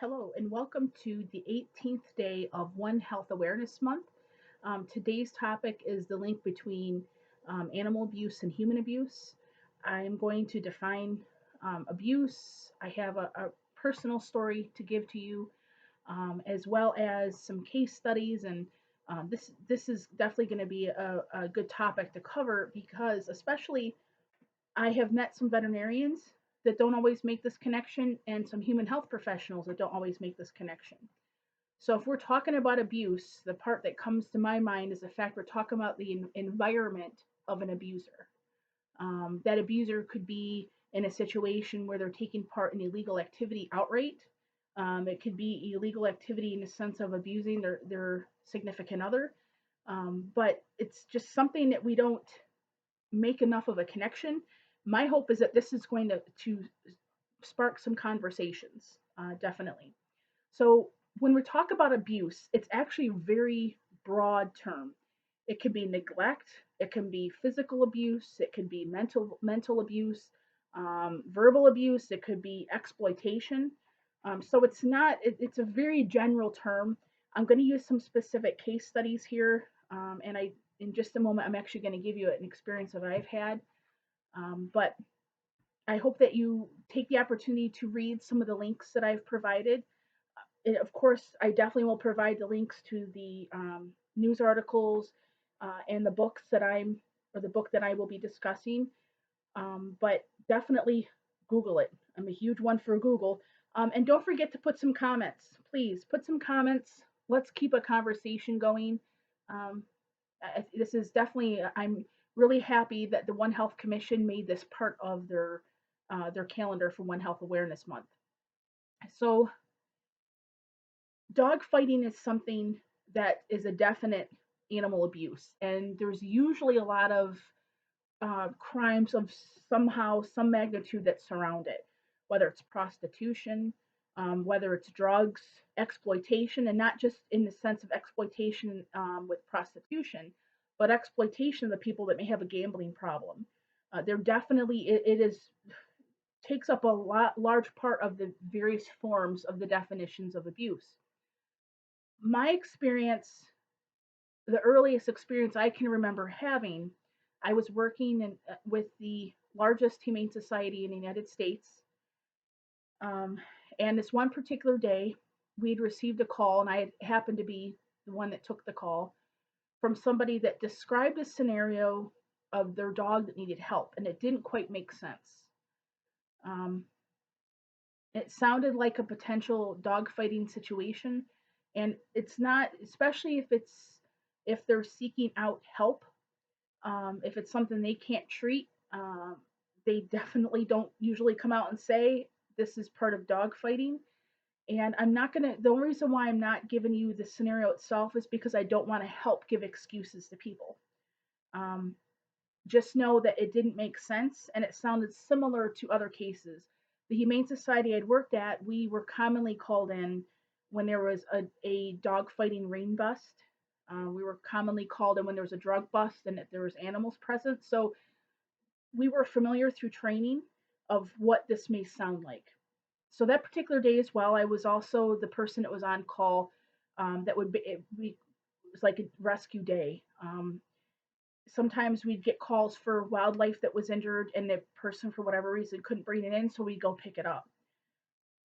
Hello, and welcome to the 18th day of One Health Awareness Month. Today's topic is the link between animal abuse and human abuse. I'm going to define abuse. I have a personal story to give to you, as well as some case studies. And this is definitely going to be a good topic to cover because, especially, I have met some veterinarians that don't always make this connection and some human health professionals that don't always make this connection. So if we're talking about abuse, the part that comes to my mind is the fact we're talking about the environment of an abuser. That abuser could be in a situation where they're taking part in illegal activity outright. It could be illegal activity in the sense of abusing their significant other. But it's just something that we don't make enough of a connection. My hope is that this is going to spark some conversations, definitely. So when we talk about abuse, it's actually a very broad term. It can be neglect, it can be physical abuse, it can be mental abuse, verbal abuse, it could be exploitation. So it's a very general term. I'm going to use some specific case studies here, and in just a moment I'm actually going to give you an experience that I've had. But I hope that you take the opportunity to read some of the links that I've provided. And of course, I definitely will provide the links to the news articles and the books or the book that I will be discussing. But definitely Google it. I'm a huge one for Google. And don't forget to put some comments. Please put some comments. Let's keep a conversation going. Um, this is definitely, I'm really happy that the One Health Commission made this part of their calendar for One Health Awareness Month. So dog fighting is something that is a definite animal abuse, and there's usually a lot of crimes of some magnitude that surround it, whether it's prostitution, whether it's drugs, exploitation, and not just in the sense of exploitation with prostitution, but exploitation of the people that may have a gambling problem. There definitely it is takes up a large part of the various forms of the definitions of abuse. My experience, the earliest experience I can remember having, I was working with the largest humane society in the United States. Um, and this one particular day, we'd received a call, and I happened to be the one that took the call from somebody that described a scenario of their dog that needed help, and it didn't quite make sense. Um, it sounded like a potential dog fighting situation, and it's not, especially if they're seeking out help. If it's something they can't treat, they definitely don't usually come out and say this is part of dog fighting. And I'm not gonna. The only reason why I'm not giving you the scenario itself is because I don't want to help give excuses to people. Um, just know that it didn't make sense and it sounded similar to other cases. The Humane Society I'd worked at, we were commonly called in when there was a dog fighting ring bust. We were commonly called in when there was a drug bust and that there was animals present. So we were familiar through training of what this may sound like. So that particular day as well, I was also the person that was on call. That would be it was like a rescue day. Sometimes we'd get calls for wildlife that was injured and the person for whatever reason couldn't bring it in, so we'd go pick it up.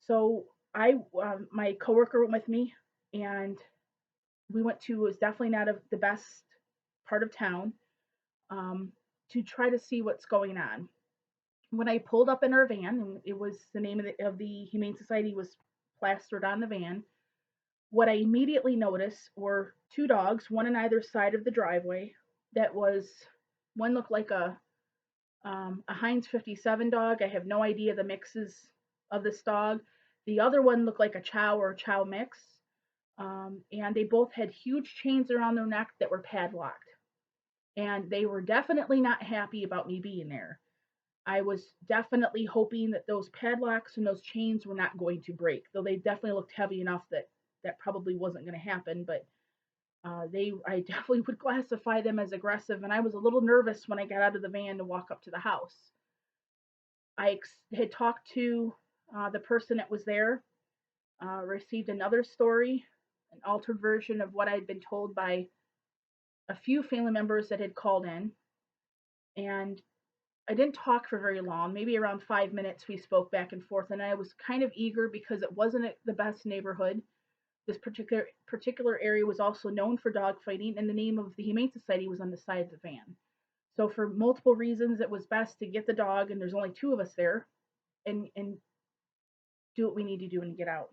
So my coworker went with me, and we went to, it was definitely not the best part of town, um, to try to see what's going on. When I pulled up in our van, and it was the name of the Humane Society was plastered on the van, what I immediately noticed were two dogs, one on either side of the driveway. That was one looked like a Heinz 57 dog. I have no idea the mixes of this dog. The other one looked like a Chow or Chow mix. And they both had huge chains around their neck that were padlocked. And they were definitely not happy about me being there. I was definitely hoping that those padlocks and those chains were not going to break, though they definitely looked heavy enough that that probably wasn't going to happen. But I definitely would classify them as aggressive, and I was a little nervous when I got out of the van to walk up to the house. I had talked to the person that was there, Received another story, an altered version of what I'd been told by a few family members that had called in. And I didn't talk for very long, maybe around 5 minutes. We spoke back and forth, and I was kind of eager because it wasn't the best neighborhood. This particular area was also known for dog fighting, and the name of the Humane Society was on the side of the van. So for multiple reasons, it was best to get the dog, and there's only two of us there, and do what we need to do and get out.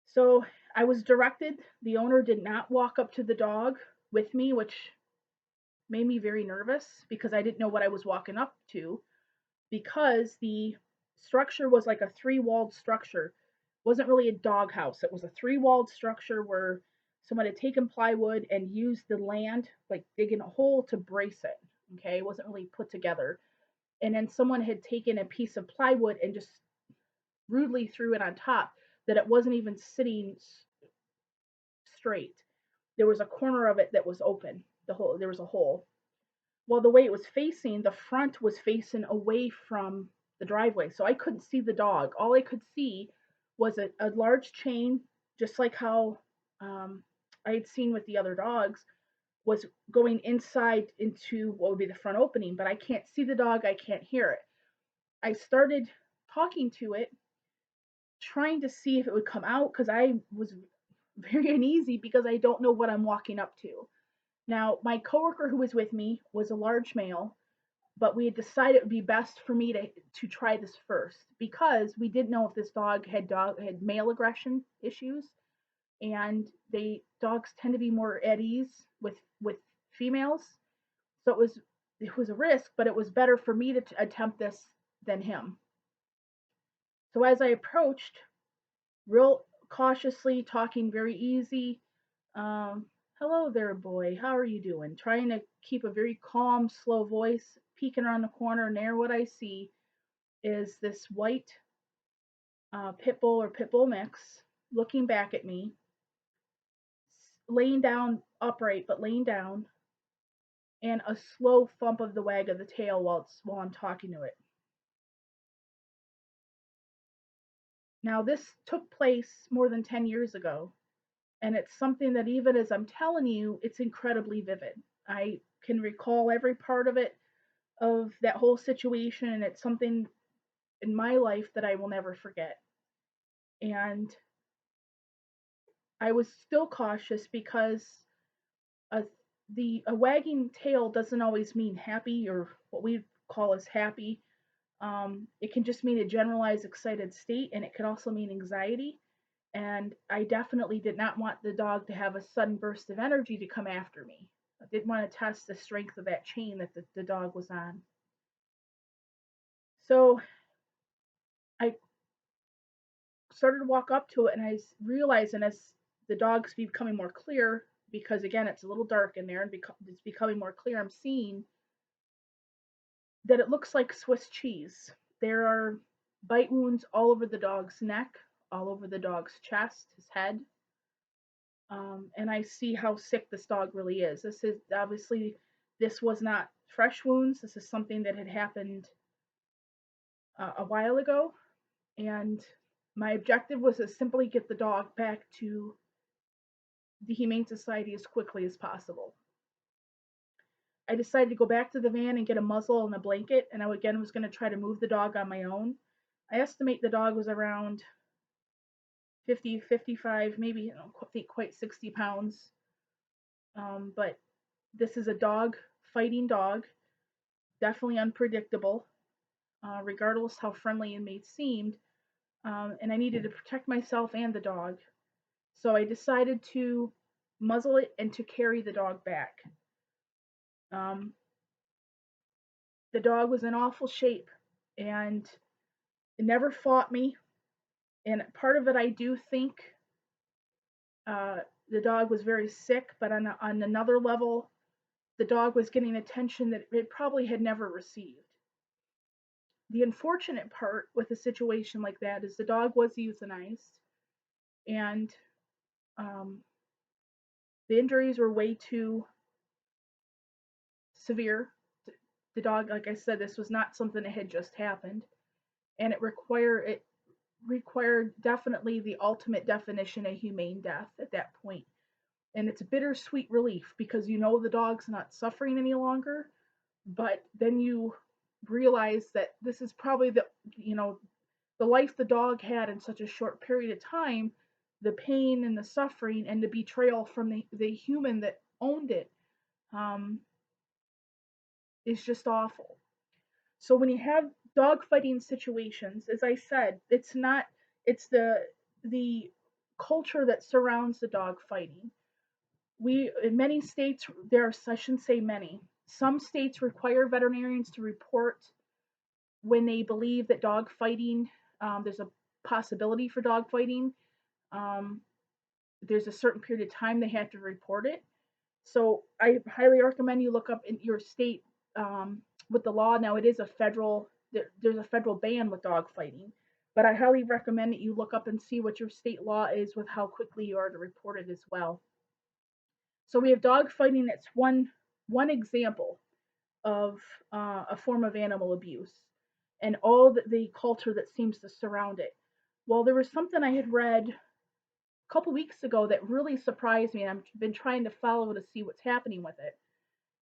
So I was directed. The owner did not walk up to the dog with me, which made me very nervous because I didn't know what I was walking up to, because the structure was like a three-walled structure. It wasn't really a dog house. It was a three-walled structure where someone had taken plywood and used the land, like digging a hole to brace it. Okay, it wasn't really put together. And then someone had taken a piece of plywood and just rudely threw it on top, that it wasn't even sitting straight. There was a corner of it that was open. There was a hole. Well, the way it was facing, the front was facing away from the driveway, so I couldn't see the dog. All I could see was a large chain, just like how I had seen with the other dogs, was going inside into what would be the front opening, but I can't see the dog, I can't hear it. I started talking to it, trying to see if it would come out, because I was very uneasy because I don't know what I'm walking up to. Now, my coworker who was with me was a large male, but we had decided it would be best for me to try this first, because we didn't know if this dog had male aggression issues, and dogs tend to be more at ease with females. So it was a risk, but it was better for me to attempt this than him. So as I approached, real cautiously, talking very easy, um, hello there, boy. How are you doing? Trying to keep a very calm, slow voice, peeking around the corner, and there what I see is this white pit bull or pit bull mix looking back at me, laying down upright, but laying down, and a slow thump of the wag of the tail while I'm talking to it. Now, this took place more than 10 years ago, and it's something that, even as I'm telling you, it's incredibly vivid. I can recall every part of that whole situation, and it's something in my life that I will never forget. And I was still cautious because a a wagging tail doesn't always mean happy, or what we call as happy. It can just mean a generalized excited state, and it can also mean anxiety. And I definitely did not want the dog to have a sudden burst of energy to come after me. I didn't want to test the strength of that chain that the dog was on. So I started to walk up to it, and I realized, and as the dog's becoming more clear, because again, it's a little dark in there, and it's becoming more clear, I'm seeing that it looks like Swiss cheese. There are bite wounds all over the dog's neck, all over the dog's chest, his head. And I see how sick this dog really is. This is obviously, this was not fresh wounds. This is something that had happened a while ago. And my objective was to simply get the dog back to the Humane Society as quickly as possible. I decided to go back to the van and get a muzzle and a blanket, and I again was going to try to move the dog on my own. I estimate the dog was around 50, 55, maybe, I don't think quite 60 pounds. But this is a dog, fighting dog, definitely unpredictable, regardless how friendly inmates seemed. And I needed to protect myself and the dog. So I decided to muzzle it and to carry the dog back. Um, the dog was in awful shape, and it never fought me. And part of it, I do think uh, the dog was very sick, but on another level, the dog was getting attention that it probably had never received. The unfortunate part with a situation like that is the dog was euthanized, and um, the injuries were way too severe. The dog, like I said, this was not something that had just happened, and it required it. required definitely the ultimate definition of humane death at that point. And it's a bittersweet relief because you know the dog's not suffering any longer, but then you realize that this is probably the life the dog had in such a short period of time, the pain and the suffering and the betrayal from the human that owned it, um, is just awful. So when you have dog fighting situations, as I said, it's the culture that surrounds the dog fighting. We in many states there are I shouldn't say many. Some states require veterinarians to report when they believe that dog fighting, there's a possibility for dog fighting. Um, there's a certain period of time they have to report it. So I highly recommend you look up in your state, with the law. Now it is a federal. There's a federal ban with dog fighting, but I highly recommend that you look up and see what your state law is with how quickly you are to report it as well. So we have dog fighting. That's one example of a form of animal abuse, and all the culture that seems to surround it. Well, there was something I had read a couple weeks ago that really surprised me, and I've been trying to follow to see what's happening with it.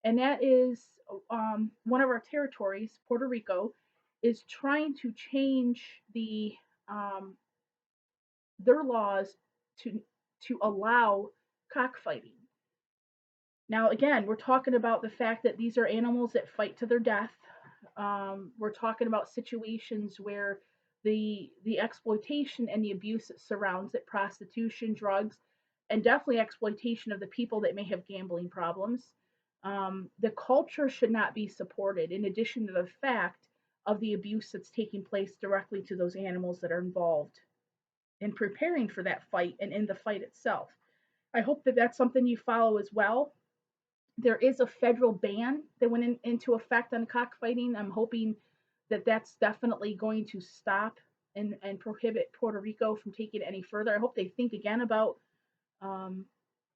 And that is, one of our territories, Puerto Rico, is trying to change um, their laws to allow cockfighting. Now, again, we're talking about the fact that these are animals that fight to their death. We're talking about situations where the exploitation and the abuse that surrounds it, prostitution, drugs, and definitely exploitation of the people that may have gambling problems. The culture should not be supported, in addition to the fact of the abuse that's taking place directly to those animals that are involved in preparing for that fight and in the fight itself. I hope that that's something you follow as well. There is a federal ban that went into effect on cockfighting. I'm hoping that that's definitely going to stop and prohibit Puerto Rico from taking it any further. I hope they think again about, um,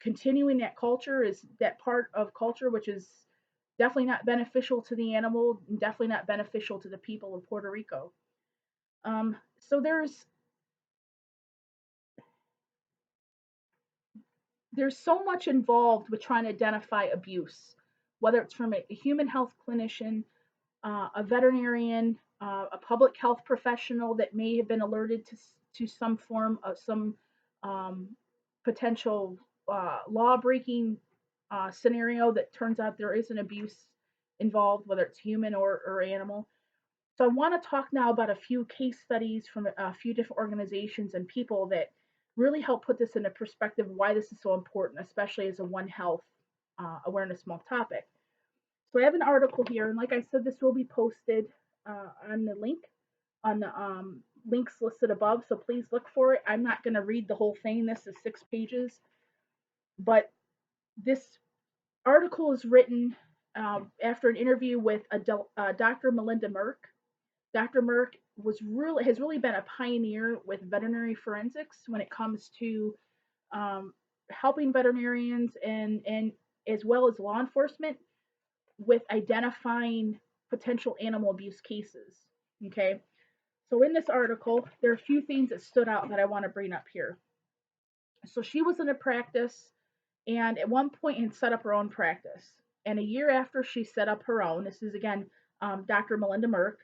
continuing that culture, is that part of culture which is definitely not beneficial to the animal and definitely not beneficial to the people of Puerto Rico. So there's so much involved with trying to identify abuse, whether it's from a human health clinician, a veterinarian, a public health professional that may have been alerted to some form of some, um, potential law breaking scenario that turns out there is an abuse involved, whether it's human or animal. So I want to talk now about a few case studies from a few different organizations and people that really help put this into perspective why this is so important, especially as a One Health awareness month topic. So I have an article here, and like I said, this will be posted on the link on the links listed above. So please look for it. I'm not going to read the whole thing. This is 6 pages, but this article is written after an interview with Dr. Melinda Merck. Dr. Merck has really been a pioneer with veterinary forensics when it comes to, um, helping veterinarians and as well as law enforcement with identifying potential animal abuse cases. Okay, so in this article, there are a few things that stood out that I want to bring up here. So she was in a practice and at one point had set up her own practice. And a year after she set up her own, this is again, Dr. Melinda Merck,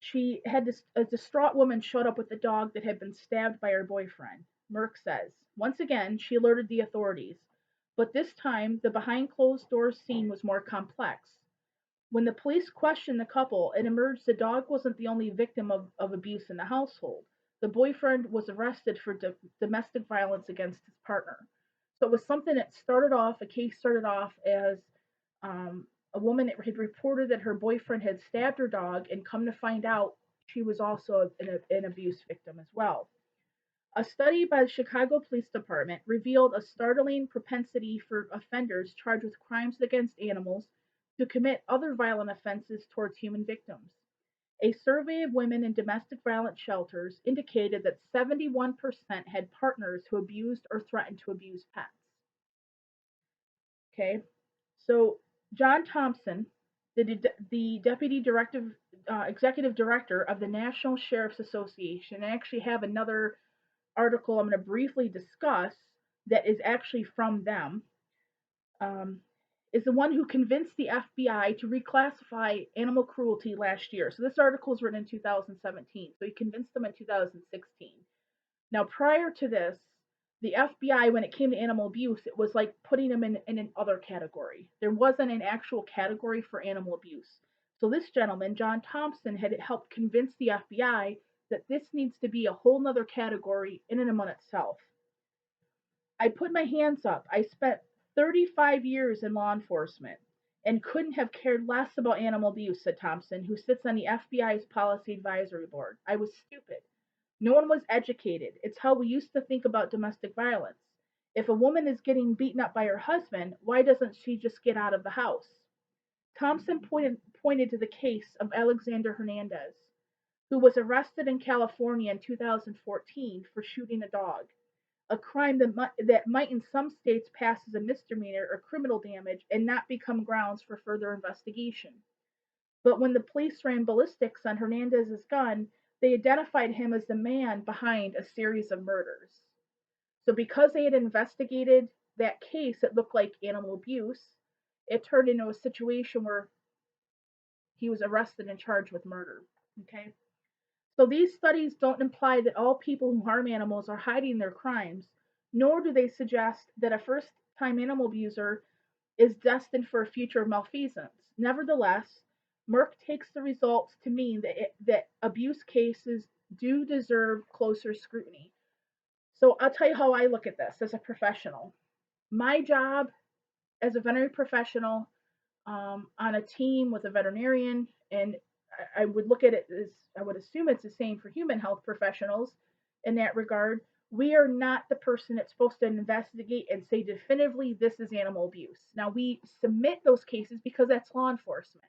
she had a distraught woman showed up with a dog that had been stabbed by her boyfriend. Merck says. Once again, she alerted the authorities. But this time, the behind closed doors scene was more complex. When the police questioned the couple, it emerged the dog wasn't the only victim of abuse in the household. The boyfriend was arrested for domestic violence against his partner. So it was something that a case started off as, a woman had reported that her boyfriend had stabbed her dog, and come to find out, she was also an abuse victim as well. A study by the Chicago Police Department revealed a startling propensity for offenders charged with crimes against animals to commit other violent offenses towards human victims. A survey of women in domestic violence shelters indicated that 71% had partners who abused or threatened to abuse pets. Okay, so John Thompson, the deputy executive director of the National Sheriff's Association. I actually have another article I'm going to briefly discuss that is actually from them. Um, is the one who convinced the FBI to reclassify animal cruelty last year. So this article was written in 2017. So he convinced them in 2016. Now, prior to this, the FBI, when it came to animal abuse, it was like putting them in an other category. There wasn't an actual category for animal abuse. So this gentleman, John Thompson, had helped convince the FBI that this needs to be a whole nother category in and among itself. I put my hands up. I spent 35 years in law enforcement and couldn't have cared less about animal abuse, said Thompson, who sits on the FBI's Policy Advisory Board. I was stupid. No one was educated. It's how we used to think about domestic violence. If a woman is getting beaten up by her husband, why doesn't she just get out of the house? Thompson pointed to the case of Alexander Hernandez, who was arrested in California in 2014 for shooting a dog, a crime that might in some states pass as a misdemeanor or criminal damage and not become grounds for further investigation. But when the police ran ballistics on Hernandez's gun, they identified him as the man behind a series of murders. So because they had investigated that case, it looked like animal abuse. It turned into a situation where he was arrested and charged with murder. Okay? So these studies don't imply that all people who harm animals are hiding their crimes, nor do they suggest that a first-time animal abuser is destined for a future of malfeasance. Nevertheless, Merck takes the results to mean that abuse cases do deserve closer scrutiny. So I'll tell you how I look at this as a professional. My job as a veterinary professional on a team with a veterinarian, and I would look at it as I would assume it's the same for human health professionals in that regard. We are not the person that's supposed to investigate and say definitively this is animal abuse. Now we submit those cases because that's law enforcement.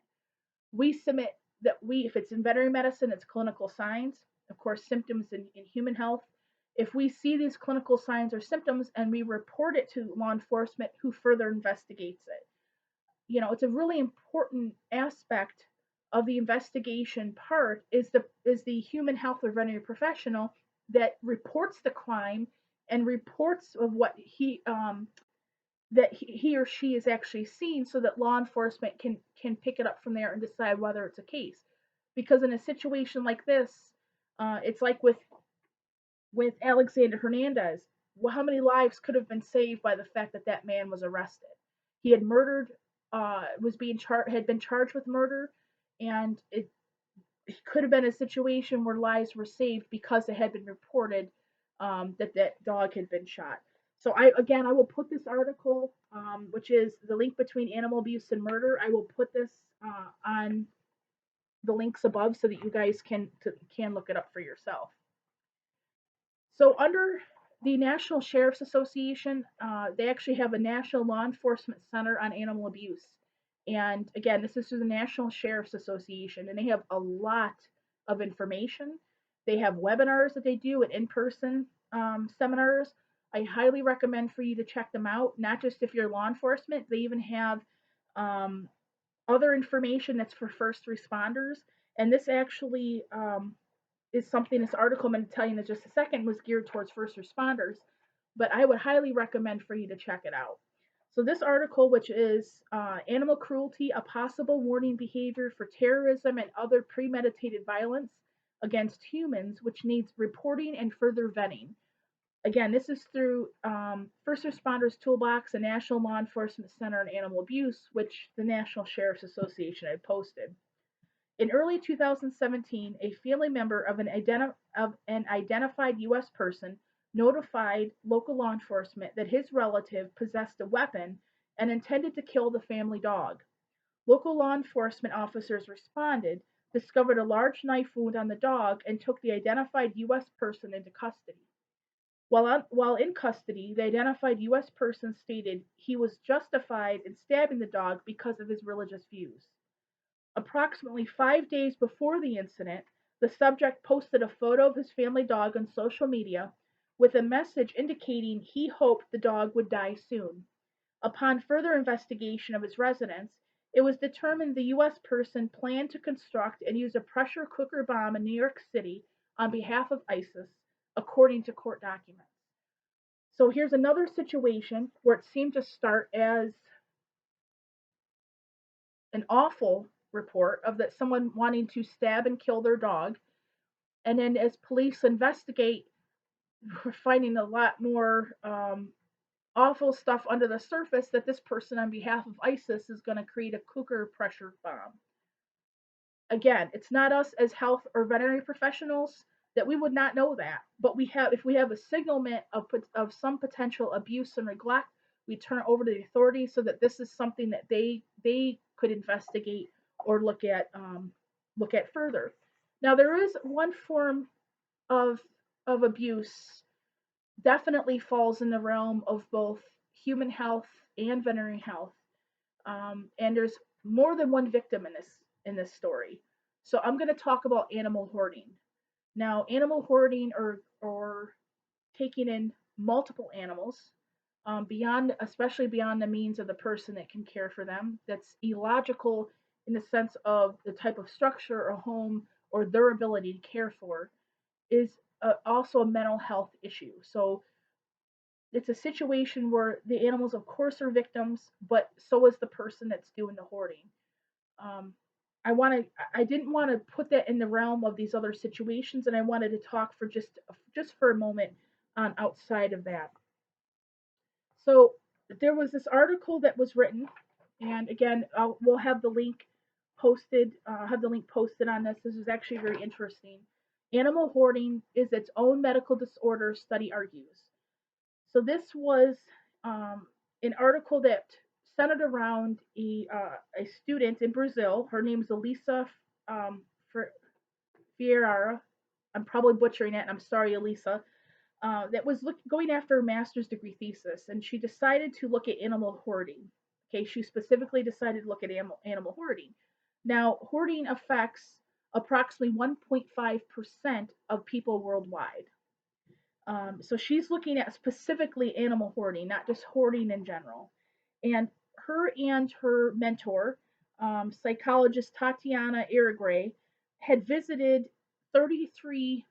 We submit that if it's in veterinary medicine, it's clinical signs, of course, symptoms in human health. If we see these clinical signs or symptoms and we report it to law enforcement who further investigates it. You know, it's a really important aspect of the investigation part is the human health or veterinary professional that reports the crime and reports of what he or she is actually seen so that law enforcement can pick it up from there and decide whether it's a case. Because in a situation like this, it's like with Alexander Hernandez. Well, how many lives could have been saved by the fact that that man was arrested? He had murdered, had been charged with murder, and it could have been a situation where lives were saved because it had been reported that that dog had been shot. So I will put this article, which is the link between animal abuse and murder. I will put this on the links above so that you guys can look it up for yourself. So under the National Sheriff's Association, they actually have a National Law Enforcement Center on Animal Abuse. And again, this is through the National Sheriff's Association, and they have a lot of information. They have webinars that they do and in-person seminars. I highly recommend for you to check them out, not just if you're law enforcement. They even have other information that's for first responders. And this actually is something, this article I'm going to tell you in just a second, was geared towards first responders, but I would highly recommend for you to check it out. So this article, which is Animal Cruelty, a Possible Warning Behavior for Terrorism and Other Premeditated Violence Against Humans, which needs reporting and further vetting. Again, this is through First Responders Toolbox, a National Law Enforcement Center on Animal Abuse, which the National Sheriff's Association had posted. In early 2017, a family member of an identified U.S. person notified local law enforcement that his relative possessed a weapon and intended to kill the family dog. Local law enforcement officers responded, discovered a large knife wound on the dog, and took the identified U.S. person into custody. While in custody, the identified U.S. person stated he was justified in stabbing the dog because of his religious views. Approximately 5 days before the incident, the subject posted a photo of his family dog on social media with a message indicating he hoped the dog would die soon. Upon further investigation of his residence, It was determined the U.S. person planned to construct and use a pressure cooker bomb in New York City on behalf of ISIS, according to court documents. So here's another situation where it seemed to start as an awful report of that someone wanting to stab and kill their dog, and then as police investigate, we're finding a lot more awful stuff under the surface that this person on behalf of ISIS is going to create a cooker pressure bomb. Again, it's not us as health or veterinary professionals that we would not know that, but we have, if we have a signalment of some potential abuse and neglect, we turn it over to the authorities so that this is something that they could investigate or look at further. Now there is one form of abuse definitely falls in the realm of both human health and veterinary health. And there's more than one victim in this story. So I'm going to talk about animal hoarding. Now, animal hoarding or taking in multiple animals beyond, especially beyond the means of the person that can care for them, that's illogical in the sense of the type of structure or home or their ability to care for, is also a mental health issue. So it's a situation where the animals, of course, are victims, but so is the person that's doing the hoarding. Um, I didn't want to put that in the realm of these other situations, and I wanted to talk for just for a moment on outside of that. So there was this article that was written, and again, we'll have the link posted. Have the link posted on this. This is actually very interesting. Animal hoarding is its own medical disorder, study argues. So this was um, an article that centered around a student in Brazil. Her name is Elisa um, Ferreira. I'm probably butchering it, and I'm sorry, Elisa. That was going after a master's degree thesis, and she decided to look at animal hoarding. Okay, she specifically decided to look at animal hoarding. Now, hoarding affects approximately 1.5% of people worldwide. So she's looking at specifically animal hoarding, not just hoarding in general. And her mentor, psychologist Tatiana Irigray, had visited 33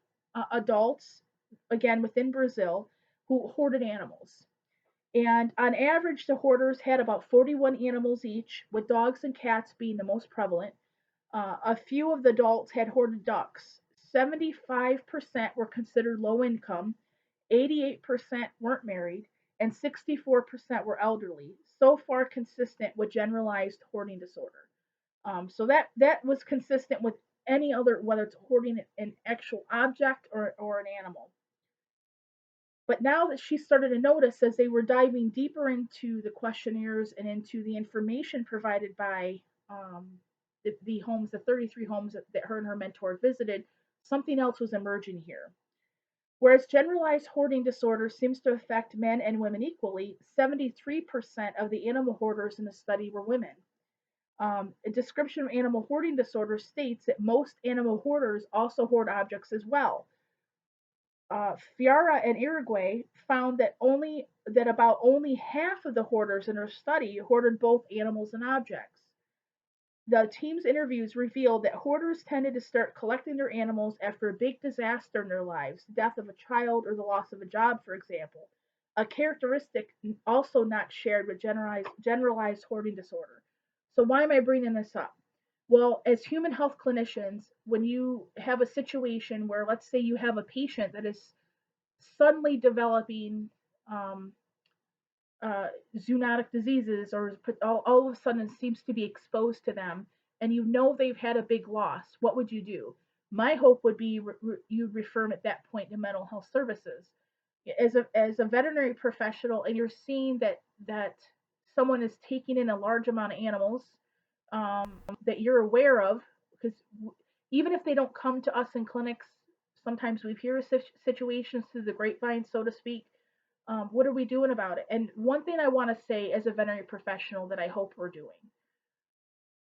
adults, again within Brazil, who hoarded animals. And on average, the hoarders had about 41 animals each, with dogs and cats being the most prevalent. A few of the adults had hoarded ducks. 75% were considered low income, 88% weren't married, and 64% were elderly, so far consistent with generalized hoarding disorder. So that was consistent with any other, whether it's hoarding an actual object or an animal. But now that she started to notice as they were diving deeper into the questionnaires and into the information provided by the homes, the 33 homes that her and her mentor visited, something else was emerging here. Whereas generalized hoarding disorder seems to affect men and women equally, 73% of the animal hoarders in the study were women. A description of animal hoarding disorder states that most animal hoarders also hoard objects as well. Fiara and Irigay found that about only half of the hoarders in her study hoarded both animals and objects. The team's interviews revealed that hoarders tended to start collecting their animals after a big disaster in their lives, death of a child or the loss of a job, for example, a characteristic also not shared with generalized hoarding disorder. So why am I bringing this up? Well, as human health clinicians, when you have a situation where, let's say, you have a patient that is suddenly developing um, zoonotic diseases, or all of a sudden seems to be exposed to them, and you know they've had a big loss, what would you do? My hope would be you refer them at that point to mental health services. As a veterinary professional, and you're seeing that someone is taking in a large amount of animals that you're aware of, because even if they don't come to us in clinics, sometimes we hear situations through the grapevine, so to speak. What are we doing about it? And one thing I want to say as a veterinary professional that I hope we're doing,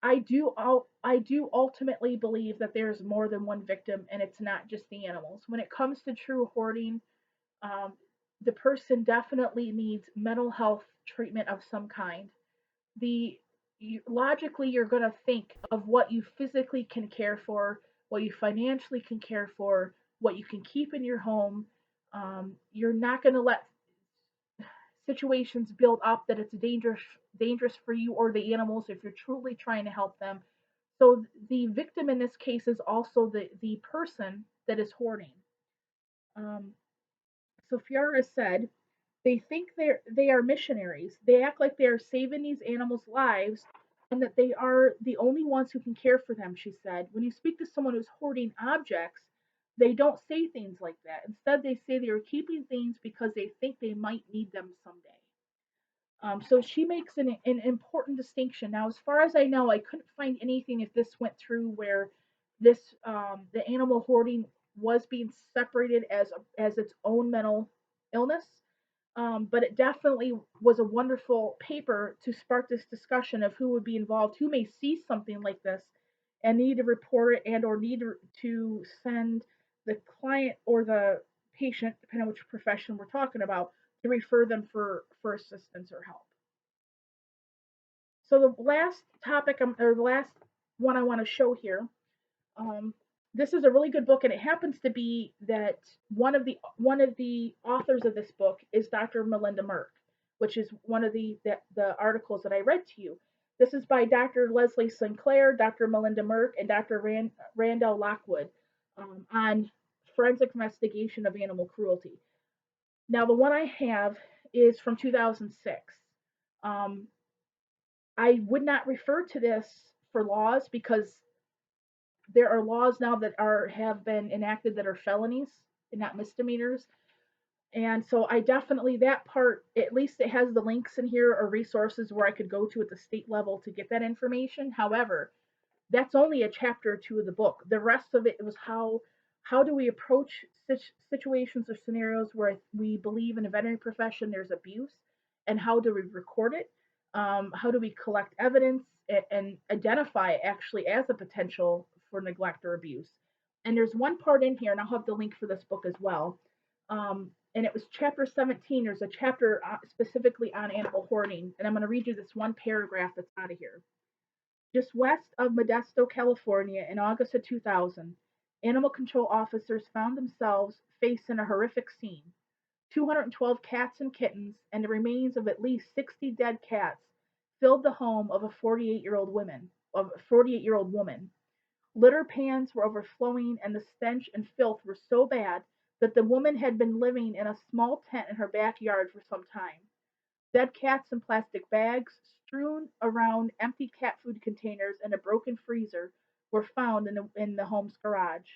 I do ultimately believe that there's more than one victim, and it's not just the animals. When it comes to true hoarding, um, the person definitely needs mental health treatment of some kind. The logically you're going to think of what you physically can care for, what you financially can care for, what you can keep in your home. You're not going to let situations build up that it's dangerous for you or the animals if you're truly trying to help them. So the victim in this case is also the person that is hoarding. Um, so Fiora said, they think they are missionaries. They act like they are saving these animals' lives and that they are the only ones who can care for them, she said. When you speak to someone who's hoarding objects, they don't say things like that. Instead, they say they are keeping things because they think they might need them someday. So she makes an important distinction. Now, as far as I know, I couldn't find anything if this went through where the animal hoarding was being separated as its own mental illness. But it definitely was a wonderful paper to spark this discussion of who would be involved, who may see something like this and need to report it and or need to send the client or the patient, depending on which profession we're talking about, to refer them for assistance or help. So the last topic, or the last one I want to show here, um, this is a really good book, and it happens to be that one of the authors of this book is Dr. Melinda Merck, which is one of the articles that I read to you. This is by Dr. Leslie Sinclair, Dr. Melinda Merck, and Dr. Randall Lockwood on forensic investigation of animal cruelty. Now, the one I have is from 2006. Um, I would not refer to this for laws because there are laws now that have been enacted that are felonies and not misdemeanors. And so I definitely, that part, at least it has the links in here or resources where I could go to at the state level to get that information. However, that's only a chapter or two of the book. The rest of it was how do we approach situations or scenarios where we believe in a veterinary profession there's abuse, and how do we record it? How do we collect evidence and identify it actually as a potential for neglect or abuse? And there's one part in here, and I'll have the link for this book as well. And it was chapter 17. There's a chapter specifically on animal hoarding, and I'm going to read you this one paragraph that's out of here. Just west of Modesto, California, in August of 2000, animal control officers found themselves facing a horrific scene. 212 cats and kittens and the remains of at least 60 dead cats filled the home of a 48-year-old woman. Litter pans were overflowing and the stench and filth were so bad that the woman had been living in a small tent in her backyard for some time. Dead cats in plastic bags, strewn around empty cat food containers and a broken freezer, were found in the home's garage.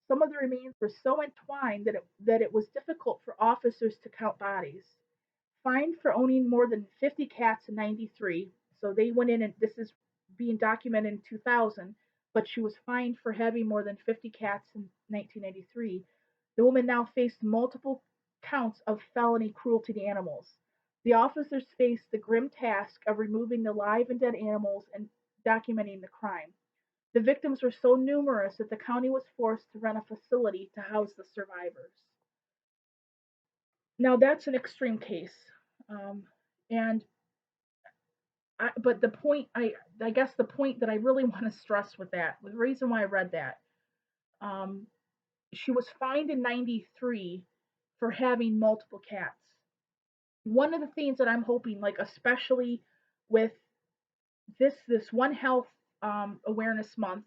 Some of the remains were so entwined that it was difficult for officers to count bodies. Fined for owning more than 50 cats in 93, so they went in, and this is being documented in 2000, but she was fined for having more than 50 cats in 1993. The woman now faced multiple counts of felony cruelty to animals. The officers faced the grim task of removing the live and dead animals and documenting the crime. The victims were so numerous that the county was forced to rent a facility to house the survivors. Now that's an extreme case, um, and but I guess the point that I really want to stress with that, the reason why I read that, um, she was fined in '93 for having multiple cats. One of the things that I'm hoping, like especially with this One Health awareness month,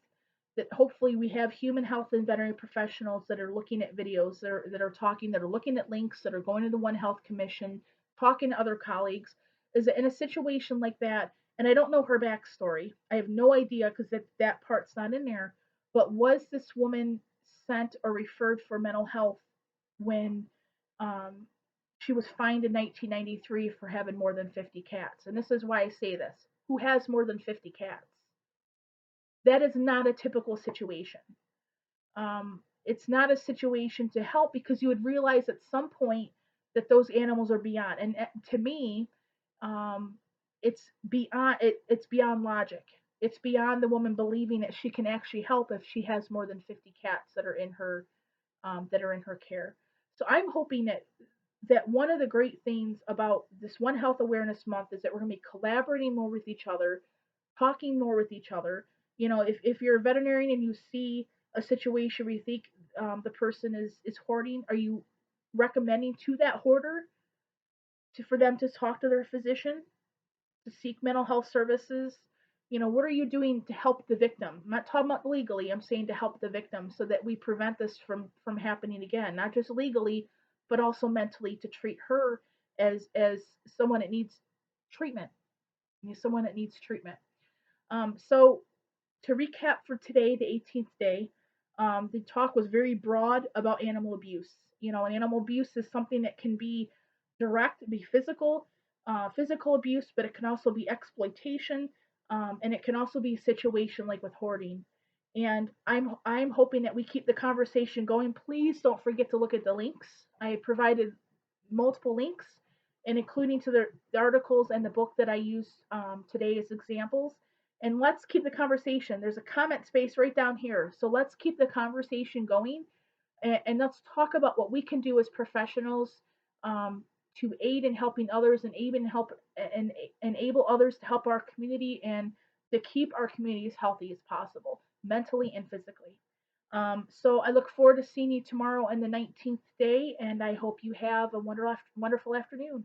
that hopefully we have human health and veterinary professionals that are looking at videos that are looking at links, that are going to the One Health Commission, talking to other colleagues, is that in a situation like that, and I don't know her backstory, I have no idea because that part's not in there, but was this woman sent or referred for mental health when um, she was fined in 1993 for having more than 50 cats? And this is why I say this: who has more than 50 cats? That is not a typical situation. It's not a situation to help because you would realize at some point that those animals are beyond. And to me, um, it's beyond logic. It's beyond the woman believing that she can actually help if she has more than 50 cats that are in her care. So I'm hoping that one of the great things about this One Health Awareness Month is that we're going to be collaborating more with each other. talking more with each other. If you're a veterinarian and you see a situation where you think the person is hoarding, are you recommending to that hoarder for them to talk to their physician, to seek mental health services? What are you doing to help the victim? I'm not talking about legally. I'm saying to help the victim so that we prevent this from happening again, not just legally, but also mentally, to treat her as someone that needs treatment. Someone that needs treatment. So to recap for today, the 18th day, the talk was very broad about animal abuse. And animal abuse is something that can be direct, be physical abuse, but it can also be exploitation, and it can also be a situation like with hoarding. And I'm hoping that we keep the conversation going. Please don't forget to look at the links. I provided multiple links, and including to the articles and the book that I used today as examples. And let's keep the conversation. There's a comment space right down here. So let's keep the conversation going, and let's talk about what we can do as professionals um, to aid in helping others, and even help and enable others to help our community, and to keep our communities healthy as possible, mentally and physically. So I look forward to seeing you tomorrow on the 19th day, and I hope you have a wonderful afternoon.